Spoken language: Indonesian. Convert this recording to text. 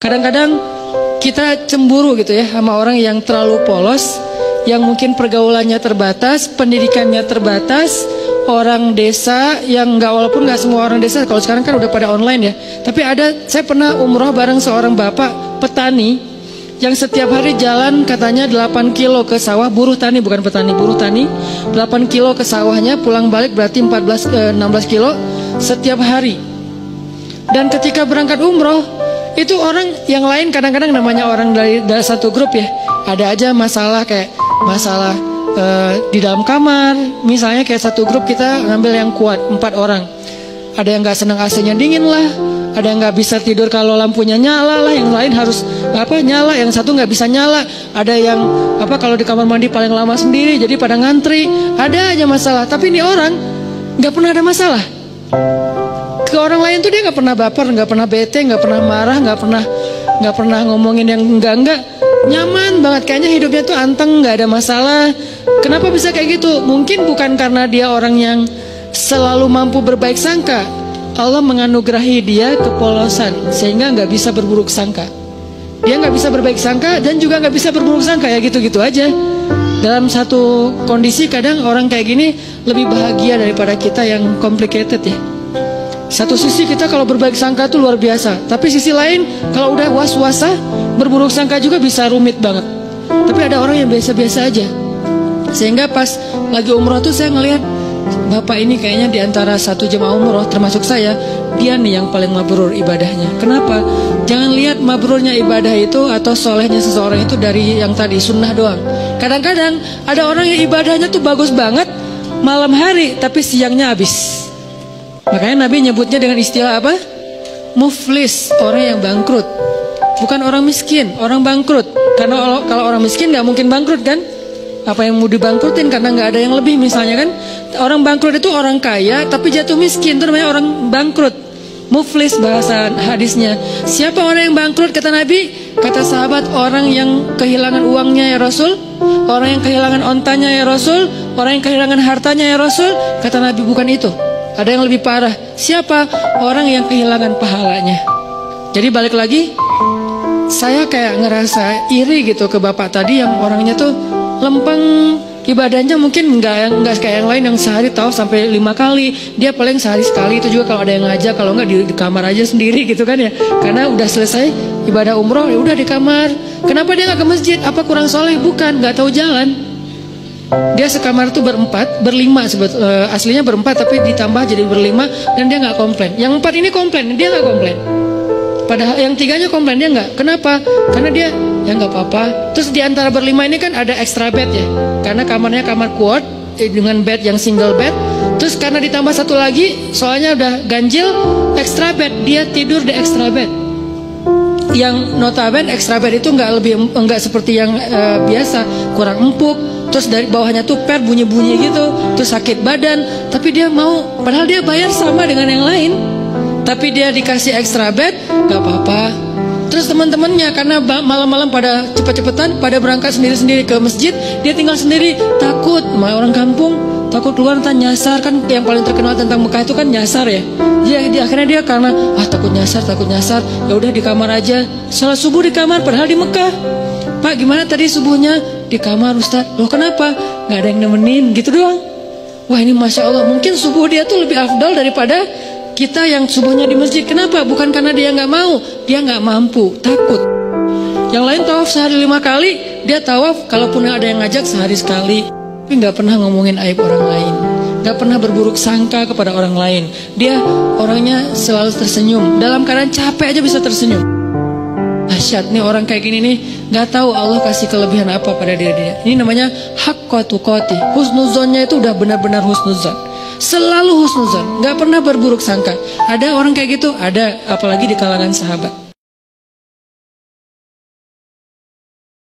Kadang-kadang kita cemburu gitu ya sama orang yang terlalu polos, yang mungkin pergaulannya terbatas, pendidikannya terbatas, orang desa yang walaupun nggak semua orang desa kalau sekarang kan udah pada online ya. Tapi saya pernah umroh bareng seorang bapak petani yang setiap hari jalan katanya 8 kilo ke sawah, buruh tani bukan petani, buruh tani, 8 kilo ke sawahnya, pulang balik berarti 16 kilo setiap hari. Dan ketika berangkat umroh, itu orang yang lain kadang-kadang namanya orang dari satu grup ya, ada aja masalah kayak masalah di dalam kamar. Misalnya kayak satu grup kita ngambil yang kuat 4 orang, ada yang nggak senang AC-nya dingin lah, ada yang nggak bisa tidur kalau lampunya nyala lah, yang lain harus nyala, yang satu nggak bisa nyala, ada yang kalau di kamar mandi paling lama sendiri, jadi pada ngantri, ada aja masalah. Tapi ini orang nggak pernah ada masalah. Ke orang lain tuh dia nggak pernah baper, nggak pernah bete, nggak pernah marah, nggak pernah ngomongin yang enggak, nyaman banget, kayaknya hidupnya tuh anteng, nggak ada masalah. Kenapa bisa kayak gitu? Mungkin bukan karena dia orang yang selalu mampu berbaik sangka. Allah menganugerahi dia kepolosan sehingga nggak bisa berburuk sangka. Dia nggak bisa berbaik sangka dan juga nggak bisa berburuk sangka, ya gitu-gitu aja. Dalam satu kondisi kadang orang kayak gini lebih bahagia daripada kita yang complicated ya. Satu sisi kita kalau berbaik sangka tuh luar biasa, tapi sisi lain kalau udah was-wasa, berburuk sangka juga bisa rumit banget. Tapi ada orang yang biasa-biasa aja. Sehingga pas lagi umroh tuh saya ngelihat bapak ini kayaknya diantara satu jemaah umroh termasuk saya, dia nih yang paling mabrur ibadahnya. Kenapa? Jangan lihat mabrurnya ibadah itu atau solehnya seseorang itu dari yang tadi sunnah doang. Kadang-kadang ada orang yang ibadahnya tuh bagus banget malam hari tapi siangnya habis. Makanya Nabi nyebutnya dengan istilah apa? Muflis, orang yang bangkrut. Bukan orang miskin, orang bangkrut. Karena kalau orang miskin nggak mungkin bangkrut kan? Apa yang mau dibangkrutin karena nggak ada yang lebih misalnya kan? Orang bangkrut itu orang kaya tapi jatuh miskin, itu namanya orang bangkrut. Muflis bahasa hadisnya. Siapa orang yang bangkrut kata Nabi? Kata sahabat, orang yang kehilangan uangnya ya Rasul, orang yang kehilangan ontanya ya Rasul, orang yang kehilangan hartanya ya Rasul. Kata Nabi bukan itu. Ada yang lebih parah. Siapa? Orang yang kehilangan pahalanya. Jadi balik lagi, saya kayak ngerasa iri gitu ke bapak tadi yang orangnya tuh lempeng, ibadahnya mungkin nggak kayak yang lain yang sehari tahu sampai 5 kali. Dia paling sehari sekali, itu juga kalau ada yang ngajak, kalau nggak di kamar aja sendiri gitu kan ya. Karena udah selesai ibadah umroh ya udah di kamar. Kenapa dia nggak ke masjid? Apa kurang soleh? Bukan, nggak tahu jalan. Dia sekamar tuh berlima aslinya berempat tapi ditambah jadi berlima dan dia nggak komplain. Yang 4 ini komplain, dia nggak komplain. Padahal yang 3-nya komplain, dia nggak. Kenapa? Karena dia ya nggak apa-apa. Terus di antara berlima ini kan ada extra bed ya, karena kamarnya kamar quad dengan bed yang single bed. Terus karena ditambah satu lagi, soalnya udah ganjil, extra bed, dia tidur di extra bed. Yang notabene extra bed itu nggak seperti yang biasa, kurang empuk. Terus dari bawahnya tuh per bunyi-bunyi gitu, terus sakit badan. Tapi dia mau, padahal dia bayar sama dengan yang lain. Tapi dia dikasih extra bed, gak apa-apa. Terus teman-temannya karena malam-malam pada cepet-cepetan, pada berangkat sendiri-sendiri ke masjid, dia tinggal sendiri, takut. Orang kampung takut keluar entah nyasar, kan yang paling terkenal tentang Mekah itu kan nyasar ya. Akhirnya dia karena takut nyasar, ya udah di kamar aja. Salat subuh di kamar, padahal di Mekah. Pak gimana tadi subuhnya? Di kamar Ustaz. Loh kenapa? Gak ada yang nemenin gitu doang. Wah ini Masya Allah, mungkin subuh dia tuh lebih afdal daripada kita yang subuhnya di masjid. Kenapa? Bukan karena dia nggak mau, dia nggak mampu, takut. Yang lain tawaf sehari 5 kali, dia tawaf kalaupun ada yang ngajak sehari sekali. Tapi nggak pernah ngomongin aib orang lain, nggak pernah berburuk sangka kepada orang lain. Dia orangnya selalu tersenyum, dalam keadaan capek aja bisa tersenyum. Dahsyat nih orang kayak gini nih, nggak tahu Allah kasih kelebihan apa pada diri dia. Ini namanya haqqa tuqati. Husnuzonnya itu udah benar-benar husnuzon. Selalu husnuzon, nggak pernah berburuk sangka. Ada orang kayak gitu, ada, apalagi di kalangan sahabat.